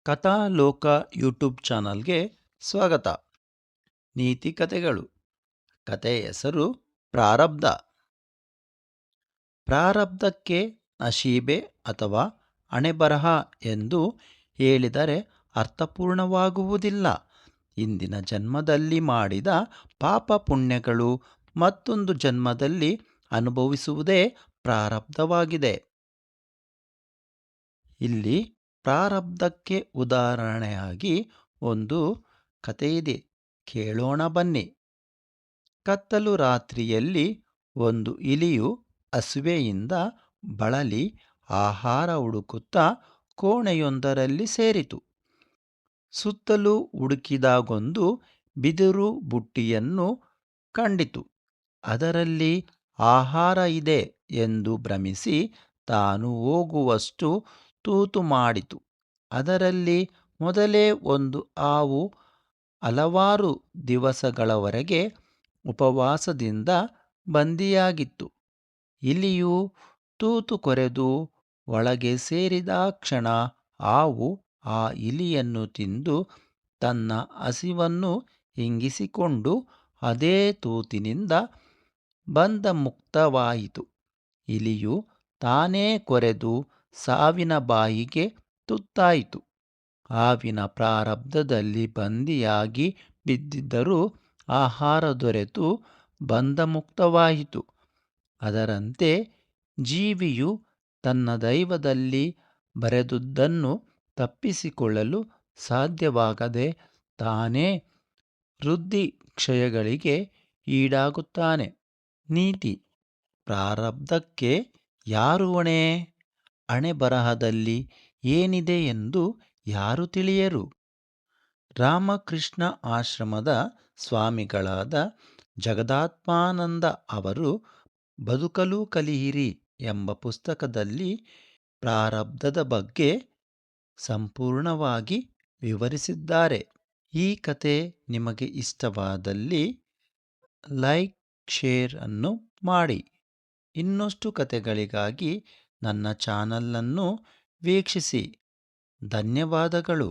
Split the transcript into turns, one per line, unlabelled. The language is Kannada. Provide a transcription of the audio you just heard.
ಕಥಾಲೋಕ ಯೂಟ್ಯೂಬ್ ಚಾನಲ್ಗೆ ಸ್ವಾಗತ. ನೀತಿ ಕಥೆಗಳು. ಕಥೆ ಹೆಸರು ಪ್ರಾರಬ್ಧ. ಪ್ರಾರಬ್ಧಕ್ಕೆ ನಶೀಬೆ ಅಥವಾ ಹಣೆಬರಹ ಎಂದು ಹೇಳಿದರೆ ಅರ್ಥಪೂರ್ಣವಾಗುವುದಿಲ್ಲ. ಇಂದಿನ ಜನ್ಮದಲ್ಲಿ ಮಾಡಿದ ಪಾಪ ಪುಣ್ಯಗಳು ಮತ್ತೊಂದು ಜನ್ಮದಲ್ಲಿ ಅನುಭವಿಸುವುದೇ ಪ್ರಾರಬ್ಧವಾಗಿದೆ. ಇಲ್ಲಿ ಪ್ರಾರಬ್ಧಕ್ಕೆ ಉದಾಹರಣೆಯಾಗಿ ಒಂದು ಕಥೆಯಿದೆ, ಕೇಳೋಣ ಬನ್ನಿ. ಕತ್ತಲು ರಾತ್ರಿಯಲ್ಲಿ ಒಂದು ಇಲಿಯು ಹಸುವೆಯಿಂದ ಬಳಲಿ ಆಹಾರ ಹುಡುಕುತ್ತಾ ಕೋಣೆಯೊಂದರಲ್ಲಿ ಸೇರಿತು. ಸುತ್ತಲೂ ಹುಡುಕಿದಾಗೊಂದು ಬಿದಿರು ಬುಟ್ಟಿಯನ್ನು ಕಂಡಿತು. ಅದರಲ್ಲಿ ಆಹಾರ ಇದೆ ಎಂದು ಭ್ರಮಿಸಿ ತಾನು ಹೋಗುವಷ್ಟು ತೂತು ಮಾಡಿತು. ಅದರಲ್ಲಿ ಮೊದಲೇ ಒಂದು ಹಾವು ಹಲವಾರು ದಿವಸಗಳವರೆಗೆ ಉಪವಾಸದಿಂದ ಬಂದಿಯಾಗಿತ್ತು. ಇಲಿಯು ತೂತು ಕೊರೆದು ಒಳಗೆ ಸೇರಿದ ಕ್ಷಣ ಹಾವು ಆ ಇಲಿಯನ್ನು ತಿಂದು ತನ್ನ ಹಸಿವನ್ನು ಹಿಂಗಿಸಿಕೊಂಡು ಅದೇ ತೂತಿನಿಂದ ಬಂಧಮುಕ್ತವಾಯಿತು. ಇಲಿಯು ತಾನೇ ಕೊರೆದು ಸಾವಿನ ಬಾಯಿಗೆ ತುತ್ತಾಯಿತು. ಹಾವಿನ ಪ್ರಾರಬ್ಧದಲ್ಲಿ ಬಂದಿಯಾಗಿ ಬಿದ್ದಿದ್ದರೂ ಆಹಾರ ದೊರೆತು ಬಂಧಮುಕ್ತವಾಯಿತು. ಅದರಂತೆ ಜೀವಿಯು ತನ್ನ ದೈವದಲ್ಲಿ ಬರೆದುದನ್ನು ತಪ್ಪಿಸಿಕೊಳ್ಳಲು ಸಾಧ್ಯವಾಗದೆ ತಾನೇ ವೃದ್ಧಿ ಕ್ಷಯಗಳಿಗೆ ಈಡಾಗುತ್ತಾನೆ. ನೀತಿ: ಪ್ರಾರಬ್ಧಕ್ಕೆ ಯಾರು ಹೊಣೆ? ಹಣೆಬರಹದಲ್ಲಿ ಏನಿದೆ ಎಂದು ಯಾರು ತಿಳಿಯರು? ರಾಮಕೃಷ್ಣ ಆಶ್ರಮದ ಸ್ವಾಮಿಗಳಾದ ಜಗದಾತ್ಮಾನಂದ ಅವರು ಬದುಕಲು ಕಲಿಯಿರಿ ಎಂಬ ಪುಸ್ತಕದಲ್ಲಿ ಪ್ರಾರಬ್ಧದ ಬಗ್ಗೆ ಸಂಪೂರ್ಣವಾಗಿ ವಿವರಿಸಿದ್ದಾರೆ. ಈ ಕತೆ ನಿಮಗೆ ಇಷ್ಟವಾದಲ್ಲಿ ಲೈಕ್, ಶೇರ್ ಅನ್ನು ಮಾಡಿ. ಇನ್ನಷ್ಟು ಕತೆಗಳಿಗಾಗಿ ನನ್ನ ಚಾನಲನ್ನು ವೀಕ್ಷಿಸಿ. ಧನ್ಯವಾದಗಳು.